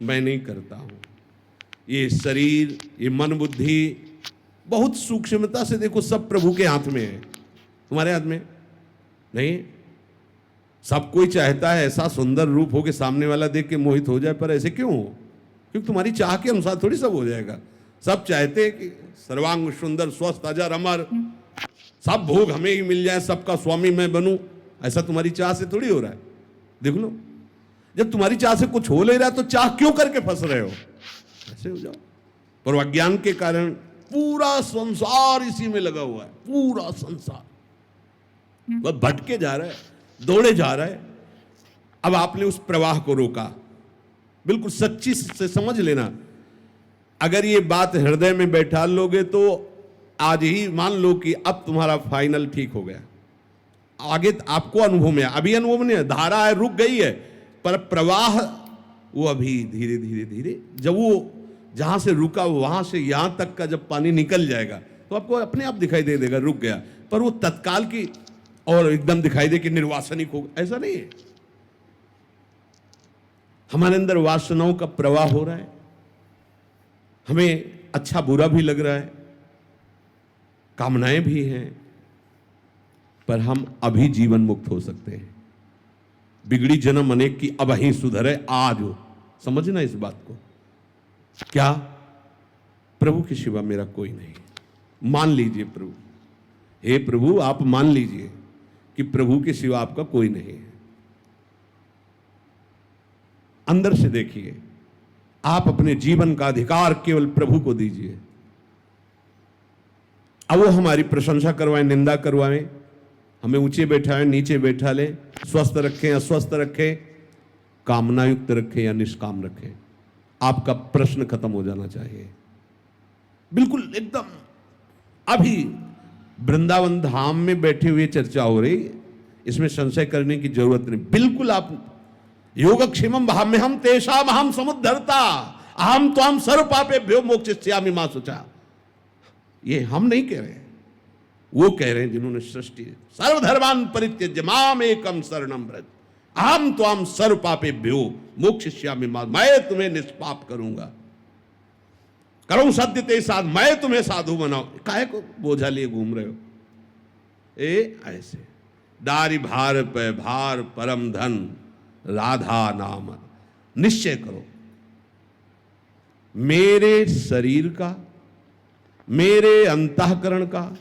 मैं नहीं करता हूं। ये शरीर, ये मन बुद्धि बहुत सूक्ष्मता से देखो, सब प्रभु के हाथ में है, तुम्हारे हाथ में नहीं। सब कोई चाहता है ऐसा सुंदर रूप हो कि सामने वाला देख के मोहित हो जाए, पर ऐसे क्यों हो? क्योंकि तुम्हारी चाह के अनुसार थोड़ी सब हो जाएगा। सब चाहते हैं कि सर्वांग सुंदर, स्वस्थ, अजर, अमर, सब भोग हमें ही मिल जाए, सबका स्वामी मैं बनूं। ऐसा तुम्हारी चाह से थोड़ी हो रहा है। देख लो, जब तुम्हारी चाह से कुछ हो ले रहा है तो चाह क्यों करके फंस रहे हो? ऐसे हो जाओ। पर अज्ञान के कारण पूरा संसार इसी में लगा हुआ है, पूरा संसार वह भटके जा रहा है, दौड़े जा रहा है। अब आपने उस प्रवाह को रोका, बिल्कुल सच्ची से समझ लेना। अगर ये बात हृदय में बैठा लोगे तो आज ही मान लो कि अब तुम्हारा फाइनल ठीक हो गया। आगे आपको अनुभव में, अभी अनुभव नहीं है, धारा है रुक गई है, पर प्रवाह वो अभी धीरे धीरे धीरे, जब वो जहां से रुका वहां से यहां तक का जब पानी निकल जाएगा तो आपको अपने आप दिखाई दे देगा रुक गया। पर वो तत्काल की और एकदम दिखाई दे कि निर्वासनिक हो, ऐसा नहीं है। हमारे अंदर वासनाओं का प्रवाह हो रहा है, हमें अच्छा बुरा भी लग रहा है, कामनाएं भी हैं, पर हम अभी जीवन मुक्त हो सकते हैं। बिगड़ी जन्म अनेक की अब ही सुधरे आज हो, समझना इस बात को। क्या? प्रभु के सिवा मेरा कोई नहीं। मान लीजिए प्रभु, हे प्रभु आप मान लीजिए कि प्रभु के सिवा आपका कोई नहीं है। अंदर से देखिए, आप अपने जीवन का अधिकार केवल प्रभु को दीजिए। अब वो हमारी प्रशंसा करवाएं, निंदा करवाएं, हमें ऊंचे बैठाएं, नीचे बैठा लें, स्वस्थ रखें, अस्वस्थ रखें, कामना युक्त रखें या निष्काम रखें, आपका प्रश्न खत्म हो जाना चाहिए। बिल्कुल एकदम अभी वृंदावन धाम में बैठे हुए चर्चा हो रही, इसमें संशय करने की जरूरत नहीं। बिल्कुल आप योगक्षेमम भाव में हम तेषाम अहम समुद्धरता अहम त्वाम सर्व पापेभ्यो मोक्षयिष्यामि मा शुचा। ये हम नहीं कह रहे, वो कह रहे हैं जिन्होंने सृष्टि सर्वधर्मान् परित्यज्य माम एकम शरणं व्रज अहम त्वाम सर्व पापेभ्यो मोक्षयिष्यामि मा। मैं तुम्हें निष्पाप करूंगा, करूं सत्य ते साध, मैं तुम्हें साधु बनाऊं। काहे को बोझा लिए घूम रहे हो? ऐसे दारी भार पे भार परम धन राधा नाम। निश्चय करो, मेरे शरीर का, मेरे अंतःकरण का,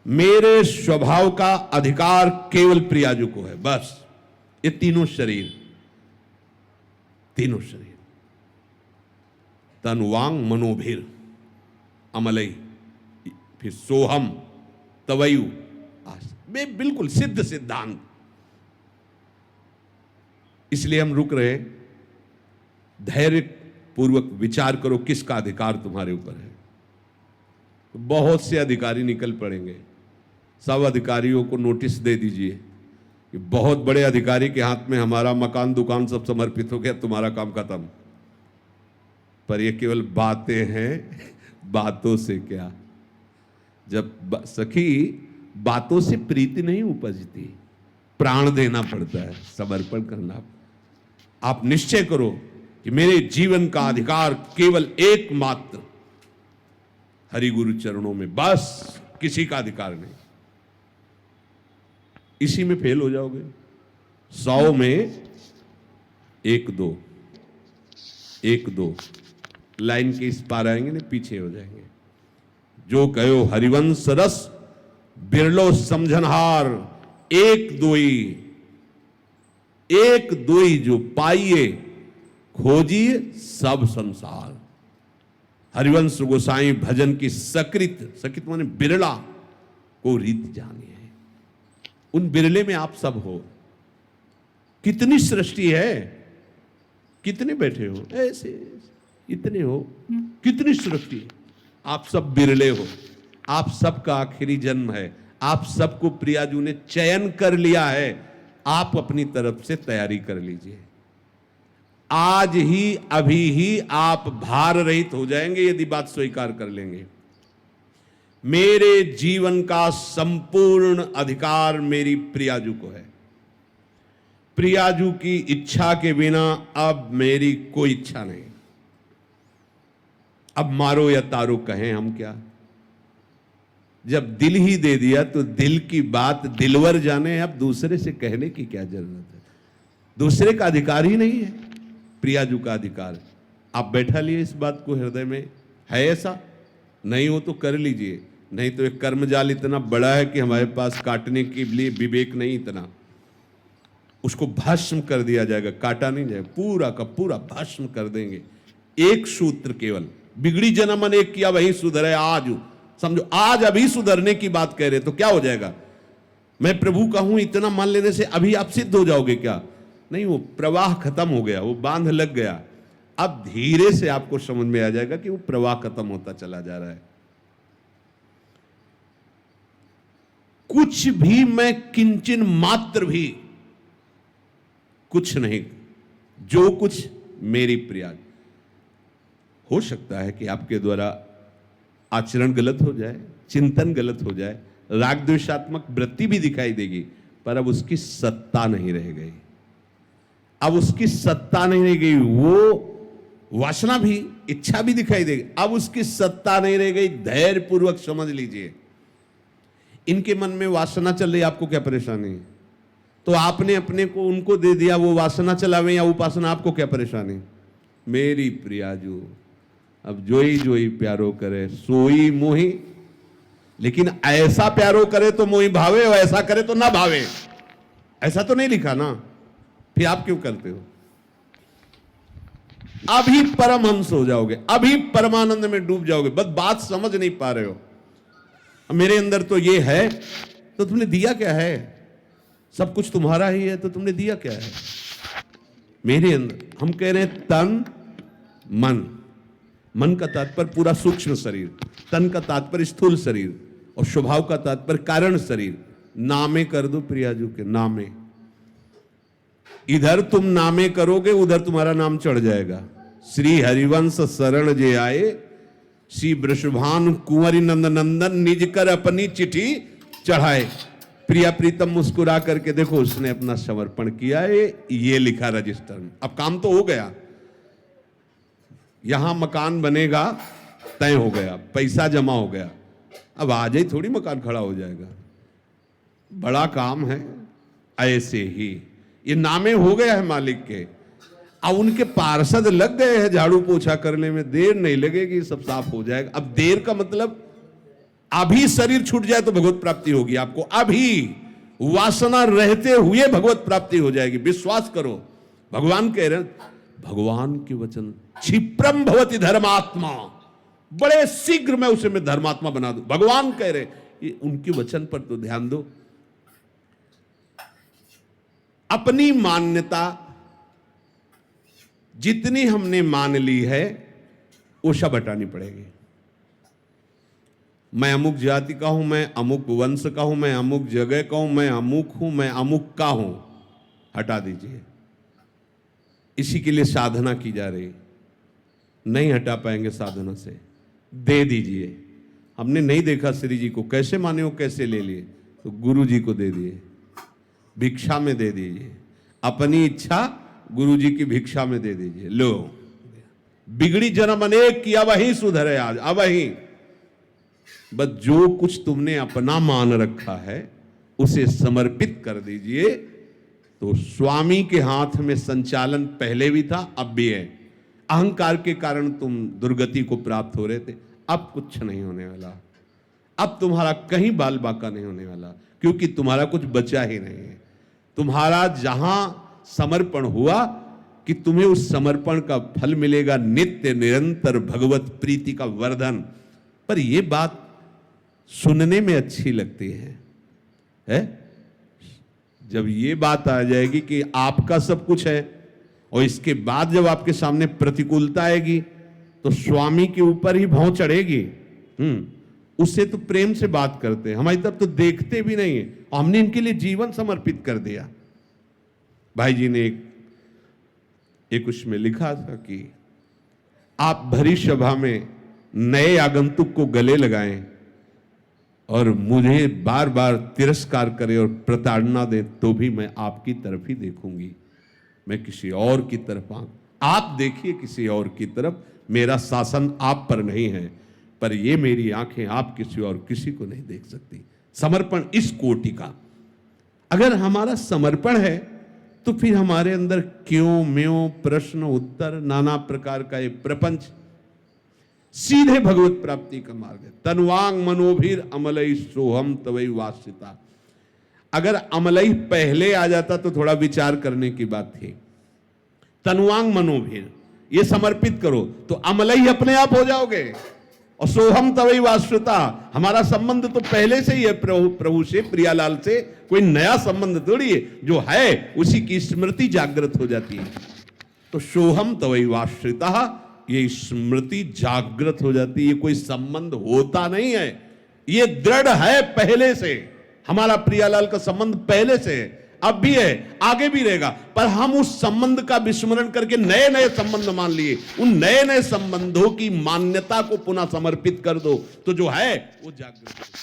मेरे स्वभाव का अधिकार केवल प्रियाजू को है। बस ये तीनों शरीर, तीनों शरीर तनुवांग मनोभीर अमलई, फिर सोहम तवयु, बिल्कुल सिद्ध सिद्धांत। इसलिए हम रुक रहे, धैर्य पूर्वक विचार करो किसका अधिकार तुम्हारे ऊपर है। बहुत से अधिकारी निकल पड़ेंगे, सब अधिकारियों को नोटिस दे दीजिए कि बहुत बड़े अधिकारी के हाथ में हमारा मकान दुकान सब समर्पित हो गया, तुम्हारा काम खत्म। पर ये केवल बातें हैं, बातों से क्या। जब सखी बातों से प्रीति नहीं उपजती, प्राण देना पड़ता है, समर्पण करना। आप निश्चय करो कि मेरे जीवन का अधिकार केवल एकमात्र हरि गुरु चरणों में, बस किसी का अधिकार नहीं। इसी में फेल हो जाओगे। 100 में 1-2 1-2 लाइन के इस पार आएंगे ना, पीछे हो जाएंगे। जो कहो हरिवंश रस बिरलो समझनहार, एक दोई जो पाइए खोजिए सब संसार। हरिवंश गोसाई भजन की सकृत माने बिरला को रीत जानी है। उन बिरले में आप सब हो। कितनी सृष्टि है, कितने बैठे हो ऐसे, इतने हो, कितनी सृष्टि है। आप सब बिरले हो, आप सबका आखिरी जन्म है, आप सबको प्रियाजू ने चयन कर लिया है। आप अपनी तरफ से तैयारी कर लीजिए। आज ही अभी ही आप भार रहित हो जाएंगे यदि बात स्वीकार कर लेंगे। मेरे जीवन का संपूर्ण अधिकार मेरी प्रियाजू को है। प्रियाजू की इच्छा के बिना अब मेरी कोई इच्छा नहीं। अब मारो या तारो कहें हम क्या। जब दिल ही दे दिया तो दिल की बात दिलवर जाने, अब दूसरे से कहने की क्या जरूरत है। दूसरे का अधिकार ही नहीं है, प्रियाजू का अधिकार। आप बैठा लिए इस बात को हृदय में, है ऐसा? नहीं हो तो कर लीजिए, नहीं तो एक कर्मजाल इतना बड़ा है कि हमारे पास काटने के लिए विवेक नहीं इतना। उसको भस्म कर दिया जाएगा, काटा नहीं जाएगा, पूरा का पूरा भस्म कर देंगे। एक सूत्र केवल, बिगड़ी जन्म अनेक किया वही सुधरे आज। समझो, आज अभी सुधरने की बात कह रहे तो क्या हो जाएगा? मैं प्रभु का हूं इतना मान लेने से अभी आप सिद्ध हो जाओगे क्या? नहीं, वो प्रवाह खत्म हो गया, वो बांध लग गया। अब धीरे से आपको समझ में आ जाएगा कि वो प्रवाह खत्म होता चला जा रहा है। कुछ भी मैं किंचन मात्र भी कुछ नहीं, जो कुछ मेरी प्रिया। हो सकता है कि आपके द्वारा आचरण गलत हो जाए, चिंतन गलत हो जाए, राग द्वेषात्मक वृत्ति भी दिखाई देगी, पर अब उसकी सत्ता नहीं रह गई। अब उसकी सत्ता नहीं रह गई। वो वासना भी, इच्छा भी दिखाई देगी, अब उसकी सत्ता नहीं रह गई। धैर्य पूर्वक समझ लीजिए। इनके मन में वासना चल रही, आपको क्या परेशानी है? तो आपने अपने को उनको दे दिया, वो वासना चलावे या उपासना, आपको क्या परेशानी? मेरी प्रियाजू अब जोई प्यारो करे सोई मोही। लेकिन ऐसा प्यारो करे तो मोही भावे, और ऐसा करे तो ना भावे। ऐसा तो नहीं लिखा ना, फिर आप क्यों करते हो? अभी परमहंस हो जाओगे, अभी परमानंद में डूब जाओगे। बस बात समझ नहीं पा रहे हो। मेरे अंदर तो ये है, तो तुमने दिया क्या है? सब कुछ तुम्हारा ही है, तो तुमने दिया क्या है? मेरे अंदर, हम कह रहे हैं तन मन। मन का तात्पर्य पूरा सूक्ष्म शरीर, तन का तात्पर्य स्थूल शरीर, और स्वभाव का तात्पर्य कारण शरीर। नामे कर दो प्रियाजू के, नामे। इधर तुम नामे करोगे, उधर तुम्हारा नाम चढ़ जाएगा। श्री हरिवंश शरण जे आए, श्री वृषभानु कुंवरी नंद नंदन, निज कर अपनी चिट्ठी चढ़ाए। प्रिया प्रीतम मुस्कुरा करके देखो, उसने अपना समर्पण किया है, ये लिखा रजिस्टर में। अब काम तो हो गया, यहां मकान बनेगा, तय हो गया, पैसा जमा हो गया। अब आज ही थोड़ी मकान खड़ा हो जाएगा, बड़ा काम है। ऐसे ही ये नामे हो गया है मालिक के। अब उनके पार्षद लग गए हैं झाड़ू पोछा करने में, देर नहीं लगेगी, सब साफ हो जाएगा। अब देर का मतलब अभी शरीर छूट जाए तो भगवत प्राप्ति होगी आपको। अभी वासना रहते हुए भगवत प्राप्ति हो जाएगी, विश्वास करो। भगवान कह रहे हैं, भगवान के वचन, क्षिप्रम भवति धर्मात्मा, बड़े शीघ्र मैं उसे मैं धर्मात्मा बना दूं। भगवान कह रहे, ये उनके वचन पर तो ध्यान दो। अपनी मान्यता जितनी हमने मान ली है, वो सब हटानी पड़ेगी। मैं अमुक जाति का हूं, मैं अमुक वंश का हूं, मैं अमुक जगह का हूं, मैं अमुक हूं, मैं अमुक का हूं, हटा दीजिए। इसी के लिए साधना की जा रही, नहीं हटा पाएंगे साधना से। दे दीजिए। हमने नहीं देखा श्री जी को, कैसे माने हो, कैसे ले लिए, तो गुरु जी को दे दिए, भिक्षा में दे दीजिए। अपनी इच्छा गुरु जी की भिक्षा में दे दीजिए। लो, बिगड़ी जन्म अनेक किया वही सुधरे आज। अब वही बस जो कुछ तुमने अपना मान रखा है उसे समर्पित कर दीजिए, तो स्वामी के हाथ में संचालन पहले भी था, अब भी है। अहंकार के कारण तुम दुर्गति को प्राप्त हो रहे थे, अब कुछ नहीं होने वाला। अब तुम्हारा कहीं बाल बाका नहीं होने वाला, क्योंकि तुम्हारा कुछ बचा ही नहीं है। तुम्हारा जहां समर्पण हुआ कि तुम्हें उस समर्पण का फल मिलेगा, नित्य निरंतर भगवत प्रीति का वर्धन। पर यह बात सुनने में अच्छी लगती है? जब ये बात आ जाएगी कि आपका सब कुछ है, और इसके बाद जब आपके सामने प्रतिकूलता आएगी, तो स्वामी के ऊपर ही भौं चढ़ेगी। उससे तो प्रेम से बात करते हैं, हमारी तरफ तो देखते भी नहीं है। हमने इनके लिए जीवन समर्पित कर दिया। भाई जी ने एक उसमें लिखा था कि आप भरी सभा में नए आगंतुक को गले लगाएं, और मुझे बार बार तिरस्कार करे और प्रताड़ना दे तो भी मैं आपकी तरफ ही देखूंगी, मैं किसी और की तरफ आप देखिए किसी और की तरफ, मेरा शासन आप पर नहीं है, पर ये मेरी आंखें आप किसी और किसी को नहीं देख सकती। समर्पण इस कोटि का अगर हमारा समर्पण है तो फिर हमारे अंदर क्यों म्यों प्रश्न उत्तर नाना प्रकार का ये प्रपंच सीधे भगवत प्राप्ति का मार्ग है। तनुवांग मनोभीर अमलई सोहम तवई वासिता। अगर अमलई पहले आ जाता तो थोड़ा विचार करने की बात थी। तनुवांग मनोभीर ये समर्पित करो तो अमलई अपने आप हो जाओगे, और सोहम तवई वासिता हमारा संबंध तो पहले से ही है प्रभु से, प्रियालाल से, कोई नया संबंध थोड़ी है, जो है उसी की स्मृति जागृत हो जाती है। तो सोहम तवई वासिता ये स्मृति जागृत हो जाती है, ये कोई संबंध होता नहीं है, ये दृढ़ है पहले से। हमारा प्रियालाल का संबंध पहले से है, अब भी है, आगे भी रहेगा, पर हम उस संबंध का विस्मरण करके नए नए संबंध मान लिए। उन नए नए संबंधों की मान्यता को पुनः समर्पित कर दो तो जो है वो जागृत